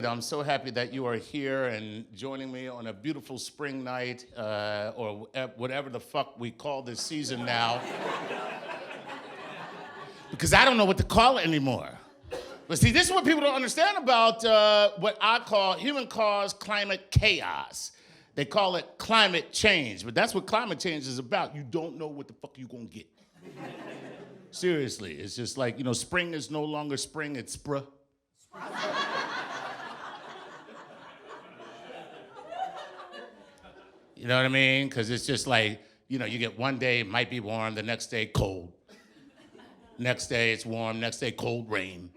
I'm so happy that you are here and joining me on a beautiful spring night, or whatever the fuck we call this season now. Because I don't know what to call it anymore. But see, this is what people don't understand about what I call human-caused climate chaos. They call it climate change, but that's what climate change is about. You don't know what the fuck you're gonna get. Seriously, it's just like, spring is no longer spring, it's spruh. You know what I mean? Because it's just like, you get one day, it might be warm, the next day, cold. Next day, it's warm, next day, cold rain.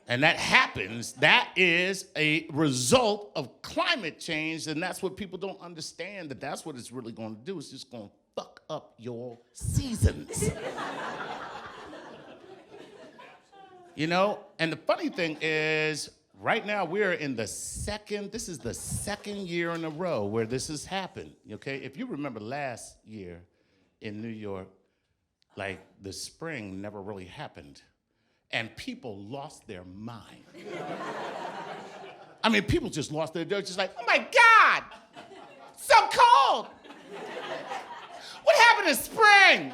And that happens, that is a result of climate change, and that's what people don't understand, that's what it's really going to do. It's just going to fuck up your seasons. And the funny thing is, right now, we're in this is the second year in a row where this has happened, okay? If you remember last year in New York, like, the spring never really happened, and people lost their mind. I mean, people just lost their, they're just like, oh my God, so cold. What happened to spring?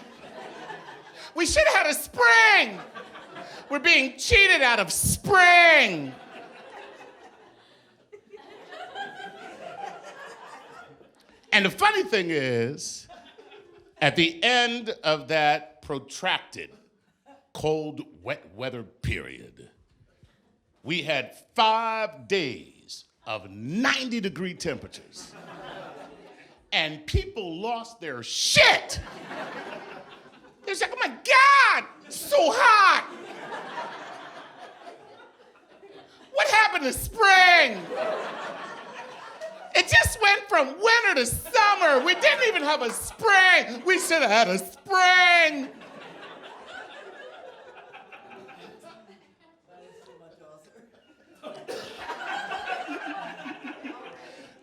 We should have had a spring. We're being cheated out of spring. And the funny thing is, at the end of that protracted, cold, wet weather period, we had 5 days of 90-degree temperatures. And people lost their shit. They're like, oh my God, it's so hot. What happened to spring? It just went from winter to summer. We didn't even have a spring. We should have had a spring.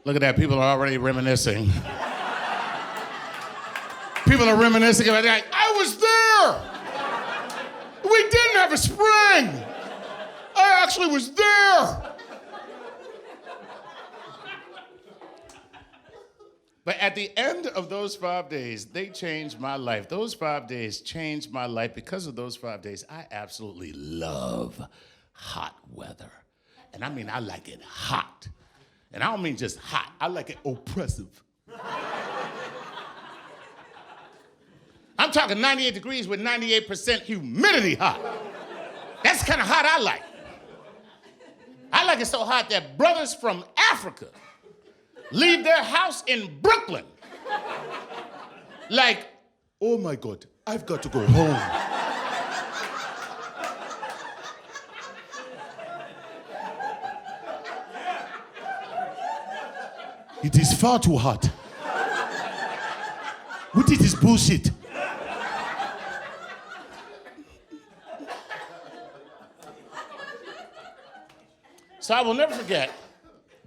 Look at that, people are already reminiscing. People are reminiscing about that. I was there. We didn't have a spring. I actually was there. But at the end of those 5 days, they changed my life. Those 5 days changed my life. Because of those 5 days, I absolutely love hot weather. And I mean, I like it hot. And I don't mean just hot, I like it oppressive. I'm talking 98 degrees with 98% humidity hot. That's the kind of hot I like. I like it so hot that brothers from Africa leave their house in Brooklyn. Like, oh my God, I've got to go home. It is far too hot. What is this bullshit? So I will never forget,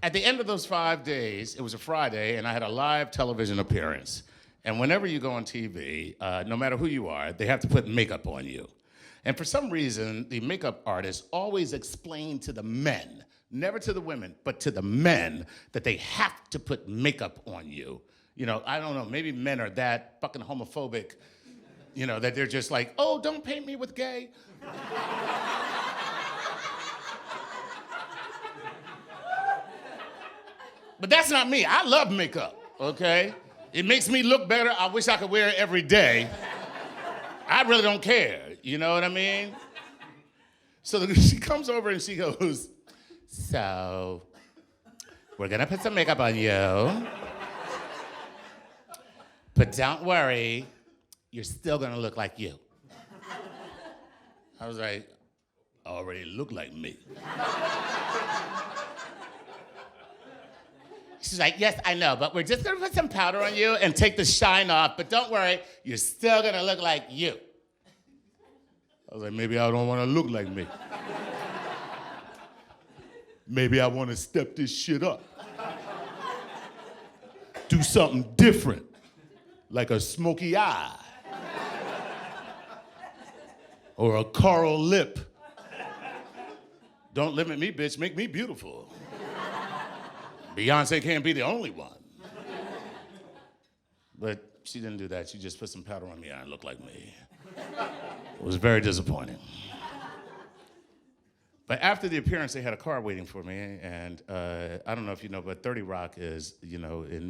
at the end of those 5 days, it was a Friday, and I had a live television appearance. And whenever you go on TV, no matter who you are, they have to put makeup on you. And for some reason, the makeup artists always explain to the men, never to the women, but to the men, that they have to put makeup on you. I don't know, maybe men are that fucking homophobic, that they're just like, oh, don't paint me with gay. But that's not me. I love makeup, okay? It makes me look better. I wish I could wear it every day. I really don't care, you know what I mean? So she comes over and she goes, so, we're gonna put some makeup on you. But don't worry, you're still gonna look like you. I was like, I already look like me. She's like, yes, I know, but we're just gonna put some powder on you and take the shine off, but don't worry, you're still gonna look like you. I was like, maybe I don't wanna look like me. Maybe I wanna step this shit up. Do something different, like a smoky eye. Or a coral lip. Don't limit me, bitch. Make me beautiful. Beyonce can't be the only one. But she didn't do that. She just put some powder on me and I looked like me. It was very disappointing. But after the appearance, they had a car waiting for me, and I don't know if you know, but 30 Rock is, in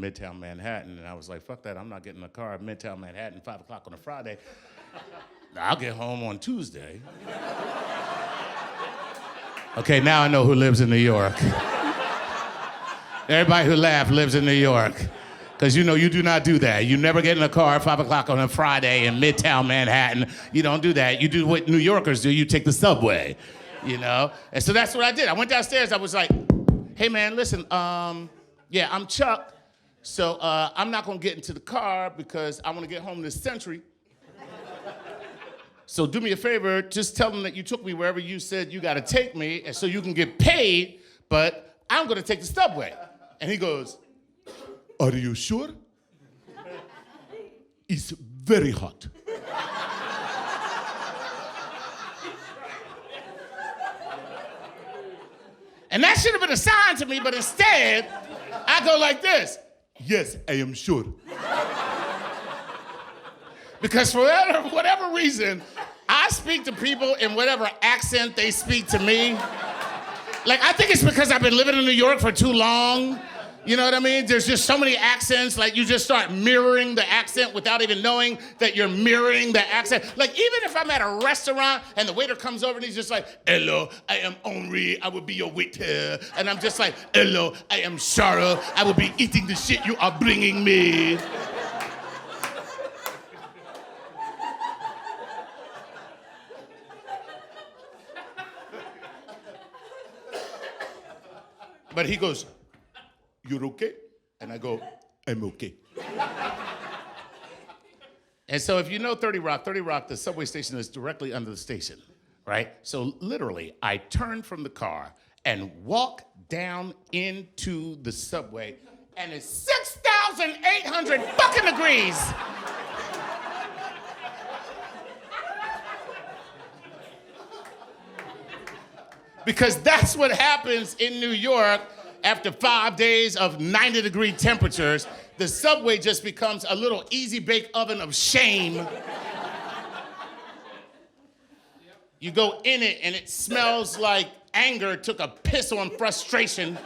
Midtown Manhattan, and I was like, fuck that, I'm not getting a car at Midtown Manhattan 5 o'clock on a Friday. I'll get home on Tuesday. Okay, now I know who lives in New York. Everybody who laughed lives in New York. Because you do not do that. You never get in a car at 5 o'clock on a Friday in Midtown Manhattan. You don't do that. You do what New Yorkers do. You take the subway, And so that's what I did. I went downstairs. I was like, hey, man, listen, I'm Chuck. So I'm not going to get into the car because I want to get home this century. So do me a favor, just tell them that you took me wherever you said you got to take me, and so you can get paid, but I'm going to take the subway. And he goes, are you sure? It's very hot. And that should have been a sign to me, but instead, I go like this. Yes, I am sure. Because for whatever reason, I speak to people in whatever accent they speak to me. Like, I think it's because I've been living in New York for too long. You know what I mean? There's just so many accents, like you just start mirroring the accent without even knowing that you're mirroring the accent. Like even if I'm at a restaurant and the waiter comes over and he's just like, hello, I am Henri, I will be your waiter. And I'm just like, hello, I am Charles, I will be eating the shit you are bringing me. But he goes, you're okay? And I go, I'm okay. And so if you know 30 Rock, the subway station is directly under the station, right? So literally, I turn from the car and walk down into the subway, and it's 6,800 fucking degrees. Because that's what happens in New York after 5 days of 90-degree temperatures. The subway just becomes a little easy-bake oven of shame. You go in it, and it smells like anger took a piss on frustration.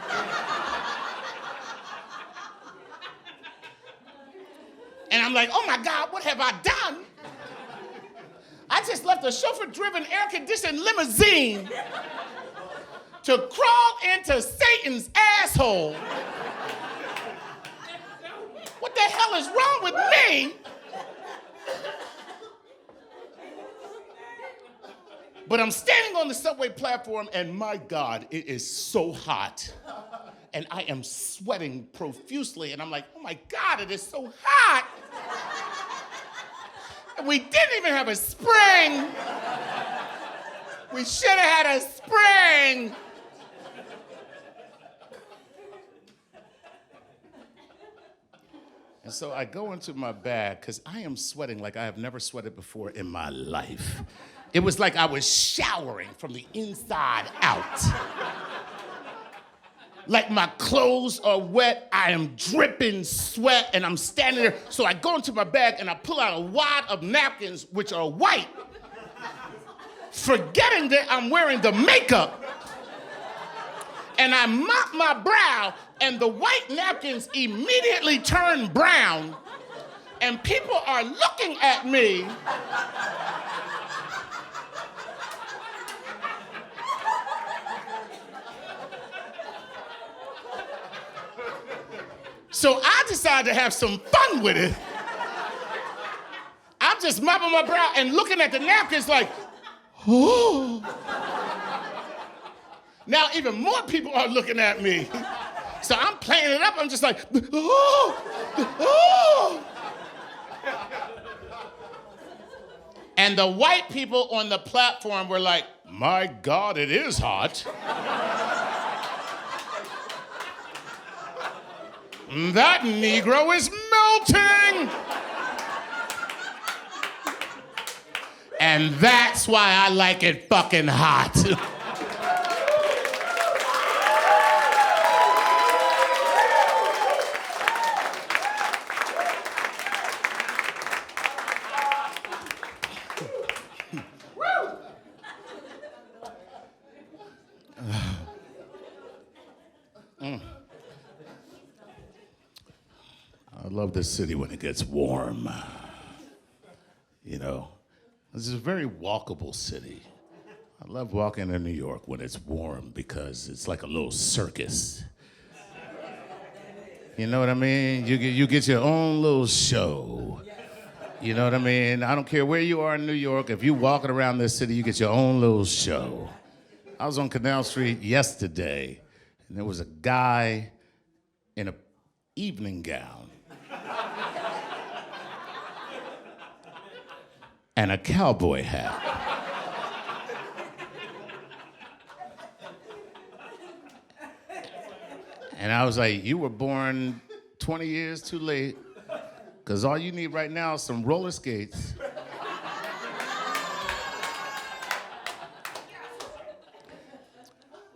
And I'm like, oh my God, what have I done? I just left a chauffeur-driven, air-conditioned limousine to crawl into Satan's asshole. What the hell is wrong with me? But I'm standing on the subway platform, and my God, it is so hot. And I am sweating profusely, and I'm like, oh my God, it is so hot. And we didn't even have a spring. We should have had a spring. And so I go into my bag, because I am sweating like I have never sweated before in my life. It was like I was showering from the inside out. Like my clothes are wet, I am dripping sweat, and I'm standing there. So I go into my bag and I pull out a wad of napkins, which are white, forgetting that I'm wearing the makeup. And I mop my brow, and the white napkins immediately turn brown, and people are looking at me. So I decided to have some fun with it. I'm just mopping my brow and looking at the napkins like, oh. Now even more people are looking at me. So I'm playing it up. I'm just like, oh, oh. And the white people on the platform were like, my God, it is hot. That Negro is melting. And that's why I like it fucking hot. I love this city when it gets warm. You know, this is a very walkable city. I love walking in New York when it's warm because it's like a little circus. You know what I mean? You get your own little show. You know what I mean? I don't care where you are in New York. If you walking around this city, you get your own little show. I was on Canal Street yesterday, and there was a guy in an evening gown and a cowboy hat. And I was like, you were born 20 years too late, because all you need right now is some roller skates.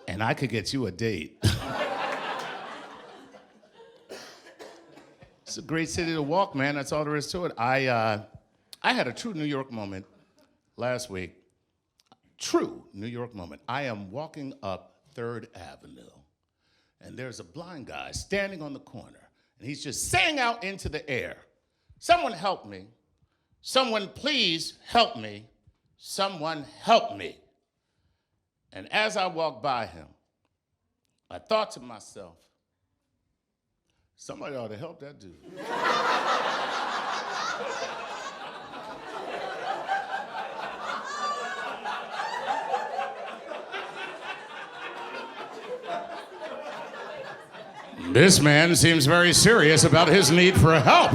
And I could get you a date. It's a great city to walk, man. That's all there is to it. I had a true New York moment last week. True New York moment. I am walking up 3rd Avenue, and there's a blind guy standing on the corner, and he's just saying out into the air, "Someone help me. Someone please help me. Someone help me." And as I walked by him, I thought to myself, somebody ought to help that dude. This man seems very serious about his need for help.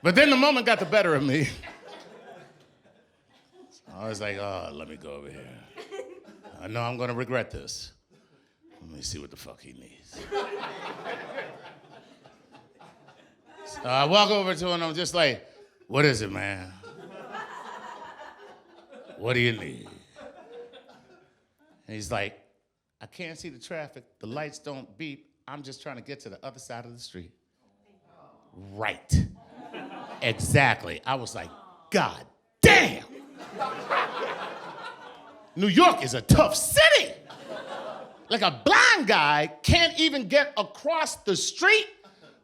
But then the moment got the better of me. I was like, oh, let me go over here. I know I'm gonna regret this. Let me see what the fuck he needs. So I walk over to him and I'm just like, what is it, man? What do you need? And he's like, I can't see the traffic. The lights don't beep. I'm just trying to get to the other side of the street. Right. Exactly. I was like, God damn. New York is a tough city. Like a blind guy can't even get across the street.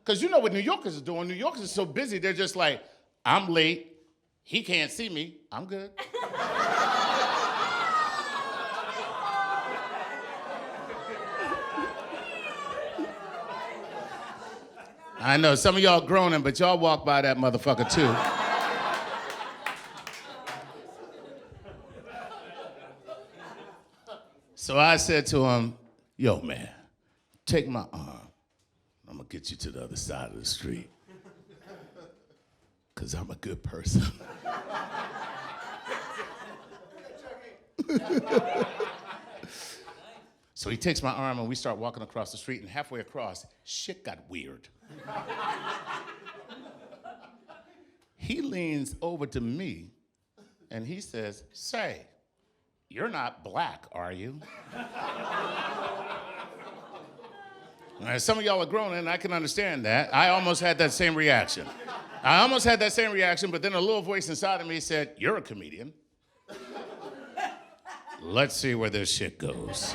Because you know what New Yorkers are doing. New Yorkers are so busy, they're just like, I'm late. He can't see me. I'm good. I know, some of y'all groaning, but y'all walk by that motherfucker too. So I said to him, yo, man, take my arm. I'm gonna get you to the other side of the street. Because I'm a good person. So he takes my arm and we start walking across the street, and halfway across, shit got weird. He leans over to me and he says, say, you're not black, are you? Now, some of y'all are grown and I can understand that. I almost had that same reaction. But then a little voice inside of me said, you're a comedian. Let's see where this shit goes.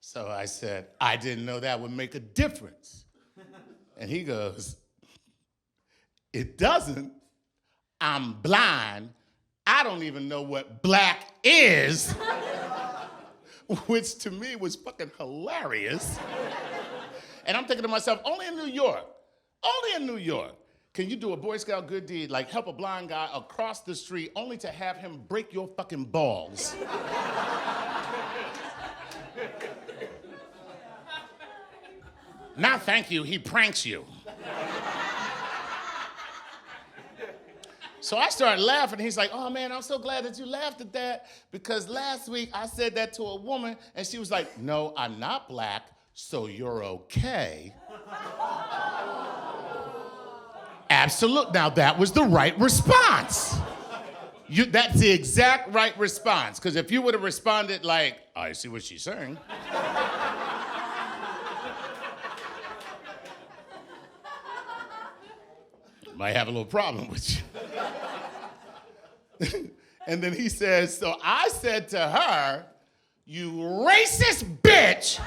So I said, I didn't know that would make a difference. And he goes, it doesn't. I'm blind. I don't even know what black is. Which to me was fucking hilarious. And I'm thinking to myself, only in New York, can you do a Boy Scout good deed, like help a blind guy across the street only to have him break your fucking balls. Now, thank you, he pranks you. So I started laughing. He's like, oh man, I'm so glad that you laughed at that, because last week I said that to a woman and she was like, no, I'm not black, so you're okay. Absolutely. Now that was the right response. That's the exact right response, because if you would have responded like, I see what she's saying. might have a little problem with you. And then he says, so I said to her, you racist bitch.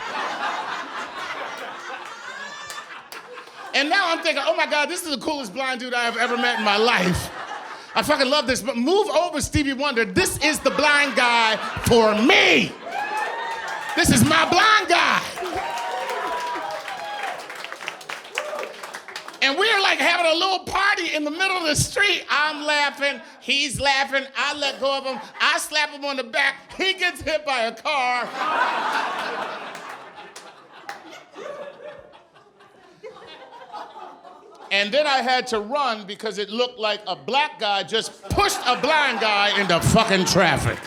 And now I'm thinking, oh my God, this is the coolest blind dude I have ever met in my life. I fucking love this, but move over, Stevie Wonder. This is the blind guy for me. This is my blind guy. And we're like having a little party in the middle of the street. I'm laughing, he's laughing, I let go of him, I slap him on the back, he gets hit by a car. And then I had to run because it looked like a black guy just pushed a blind guy into fucking traffic.